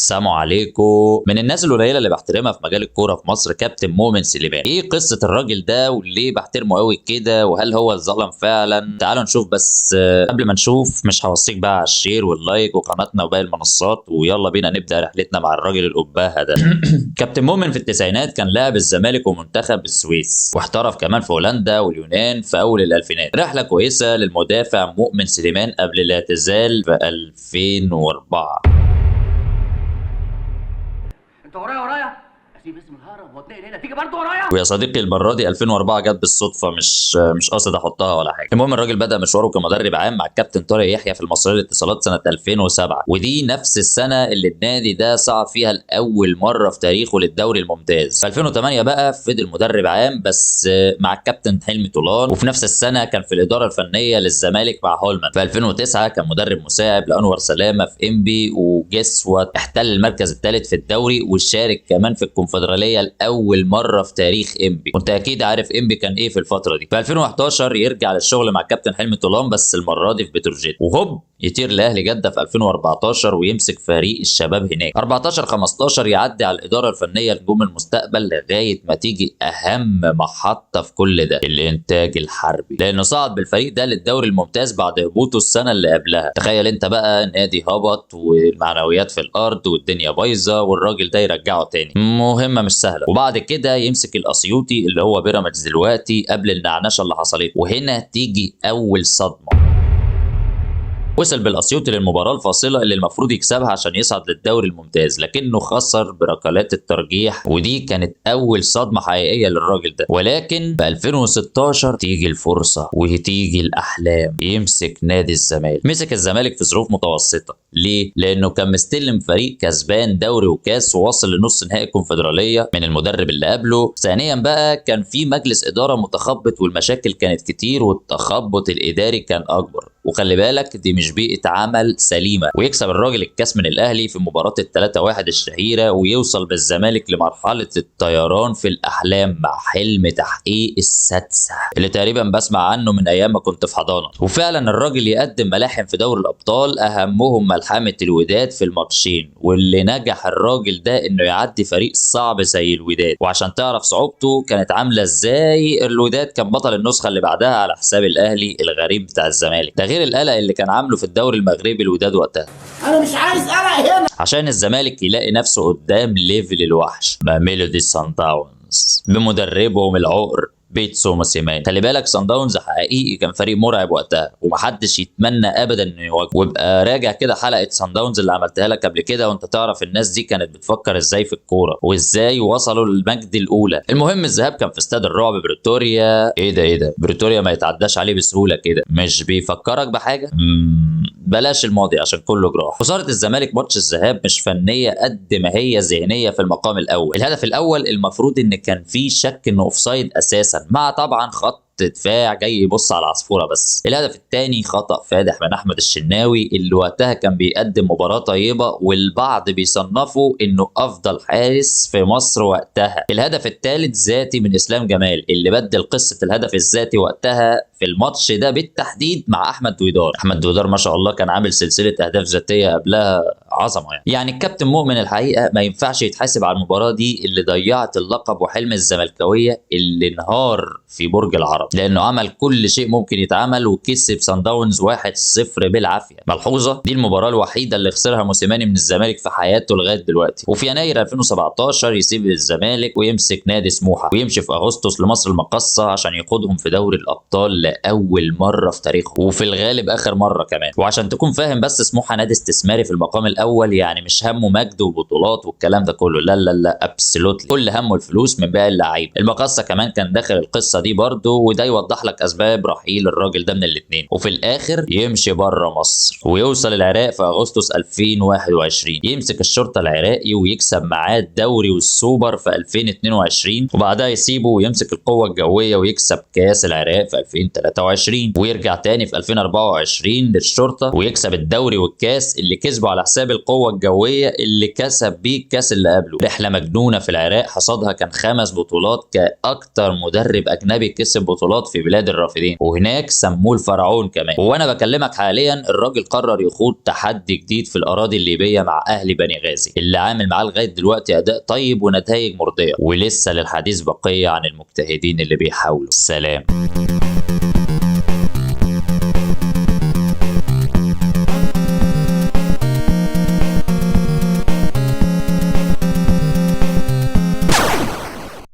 السلام عليكم. من الناس القليله اللي بحترمها في مجال الكوره في مصر كابتن مؤمن سليمان. ايه قصه الراجل ده وليه بحترمه قوي كده، وهل هو اتظلم فعلا؟ تعالوا نشوف. بس قبل ما نشوف مش هوصيك بقى على الشير واللايك وقناتنا وباقي المنصات، ويلا بينا نبدا رحلتنا مع الراجل القباهه ده. كابتن مؤمن في التسعينات كان لاعب الزمالك ومنتخب السويس، واحترف كمان في هولندا واليونان في اول الالفينات. رحله كويسه للمدافع مؤمن سليمان قبل الاعتزال في 2004. انت ورايا اسيب اسم الهرم واتنقل هنا تيجي برضه ورايا. ويا صديقي المره دي 2004 جت بالصدفه، مش قاصد احطها ولا حاجه. المهم الراجل بدا مشواره كمدرب عام مع الكابتن طارق يحيى في المصريه للاتصالات سنه 2007، ودي نفس السنه اللي النادي ده صعد فيها لاول مره في تاريخه للدوري الممتاز. في 2008 بقى فضل مدرب عام بس مع الكابتن حلمي طولان، وفي نفس السنه كان في الاداره الفنيه للزمالك مع هولمان. في 2009 كان مدرب مساعد لانور سلامه في انبي، وجس وات احتل المركز الثالث في الدوري، وشارك كمان في الكونفدراليه لاول مره في تاريخ انبي. وانت اكيد عارف انبي كان ايه في الفتره دي. في 2011 يرجع للشغل مع الكابتن حلمي طولان، بس المره دي في بتروجيت، وهوب يطير لاهلي جده في 2014 ويمسك فريق الشباب هناك. 14 15 يعدي على الاداره الفنيه لنجوم المستقبل لغايه ما تيجي اهم محطه في كل ده، الانتاج الحربي، لانه صعد بالفريق ده للدوري الممتاز بعد هبوطه السنه اللي قبلها. تخيل انت بقى، نادي هبط والمعنويات في الارض والدنيا بايظه، والراجل ده يرجعه تاني، مهمه مش سهله. وبعد كده يمسك الاسيوطي اللي هو بيراميدز دلوقتي قبل النعنشه اللي حصلت، وهنا تيجي اول صدمه. وصل بالاسيوطي للمباراه الفاصله اللي المفروض يكسبها عشان يصعد للدوري الممتاز، لكنه خسر بركلات الترجيح، ودي كانت اول صدمه حقيقيه للراجل ده. ولكن في 2016 تيجي الفرصه وتيجي الاحلام، يمسك نادي الزمالك. مسك الزمالك في ظروف متوسطه. ليه؟ لانه كان مستلم فريق كسبان دوري وكاس، وواصل لنص نهائي الكونفدراليه من المدرب اللي قبله. ثانيا بقى كان في مجلس اداره متخبط، والمشاكل كانت كتير، والتخبط الاداري كان اكبر. وخلي بالك دي مش بيئه عمل سليمه. ويكسب الراجل الكاس من الاهلي في مباراه ال3-1 الشهيره، ويوصل بالزمالك لمرحله الطيران في الاحلام مع حلم تحقيق السادسه اللي تقريبا بسمع عنه من ايام ما كنت في حضانه. وفعلا الراجل يقدم ملاحم في دوري الابطال، اهمهم ملحمه الوداد في الماتشين، واللي نجح الراجل ده انه يعدي فريق صعب زي الوداد. وعشان تعرف صعوبته كانت عامله ازاي، الوداد كان بطل النسخه اللي بعدها على حساب الاهلي الغريب بتاع الزمالك، ده غير القلق اللي كان عامله في الدوري المغربي الوداد وقتها. انا مش عايز قلق هنا عشان الزمالك يلاقي نفسه قدام ليفل الوحش ميلودي سان داونز بمدربهم العقر بيتسو موسيماني. خلي بالك سان داونز حقيقي كان فريق مرعب وقتها، ومحدش يتمنى ابدا انه يواجهه. وابقى راجع كده حلقه سان داونز اللي عملتها لك قبل كده، وانت تعرف الناس دي كانت بتفكر ازاي في الكوره، وازاي وصلوا للمجد الاولى. المهم الذهاب كان في استاد الرعب بريتوريا. ايه ده بريتوريا ما يتعداش عليه بسهوله كده، مش بيفكرك بحاجه؟ بلاش الماضي عشان كله جراح. خساره الزمالك ماتش الذهاب مش فنيه قد ما هي ذهنيه في المقام الاول. الهدف الاول المفروض ان كان فيه شك انه اوفسايد اساسا، مع طبعا خط دفاع جاي يبص على العصفوره بس. الهدف الثاني خطا فادح من احمد الشناوي اللي وقتها كان بيقدم مباراه طيبه، والبعض بيصنفوا انه افضل حارس في مصر وقتها. الهدف الثالث ذاتي من اسلام جمال، اللي بدل قصه الهدف الذاتي وقتها في الماتش ده بالتحديد مع احمد دويدار. احمد دويدار ما شاء الله كان عامل سلسله اهداف ذاتيه قبلها عظمه يعني الكابتن مؤمن الحقيقه ما ينفعش يتحاسب على المباراه دي اللي ضيعت اللقب وحلم الزملكاويه اللي انهار في برج العرب، لانه عمل كل شيء ممكن يتعمل وكسب سان داونز 1-0 بالعافيه. ملحوظه دي المباراه الوحيده اللي خسرها موسيماني من الزمالك في حياته لغايه دلوقتي. وفي يناير 2017 يسيب الزمالك ويمسك نادي سموحه، ويمشي في اغسطس لمصر المقاصه عشان يقودهم في دوري الابطال لاول مره في تاريخه، وفي الغالب اخر مره كمان. وعشان تكون فاهم بس، سموحه نادي استثماري في المقام الاول، يعني مش همه مجد وبطولات والكلام ده كله، لا ابسولوتلي، كل همه الفلوس من باقي اللعيبه. المقاصه كمان كان داخل القصه دي برضه، وده يوضح لك اسباب رحيل الراجل ده من الاثنين. وفي الاخر يمشي بره مصر ويوصل العراق في اغسطس 2021، يمسك الشرطه العراقي ويكسب معاه الدوري والسوبر في 2022، وبعدها يسيبه ويمسك القوه الجويه ويكسب كاس العراق في 2023، ويرجع تاني في 2024 للشرطه ويكسب الدوري والكاس اللي كسبه على حساب القوه الجويه اللي كسب بيه الكاس اللي قبله. رحله مجنونه في العراق، حصادها كان 5 بطولات، كاكتر مدرب اجنبي كسب بطولات في بلاد الرافدين، وهناك سموه الفرعون كمان. وانا بكلمك حاليا الراجل قرر يخوض تحدي جديد في الاراضي الليبيه مع اهل بني غازي، اللي عامل معاه لغايه دلوقتي اداء طيب ونتائج مرضيه، ولسه للحديث بقيه عن المجتهدين اللي بيحاولوا. سلام.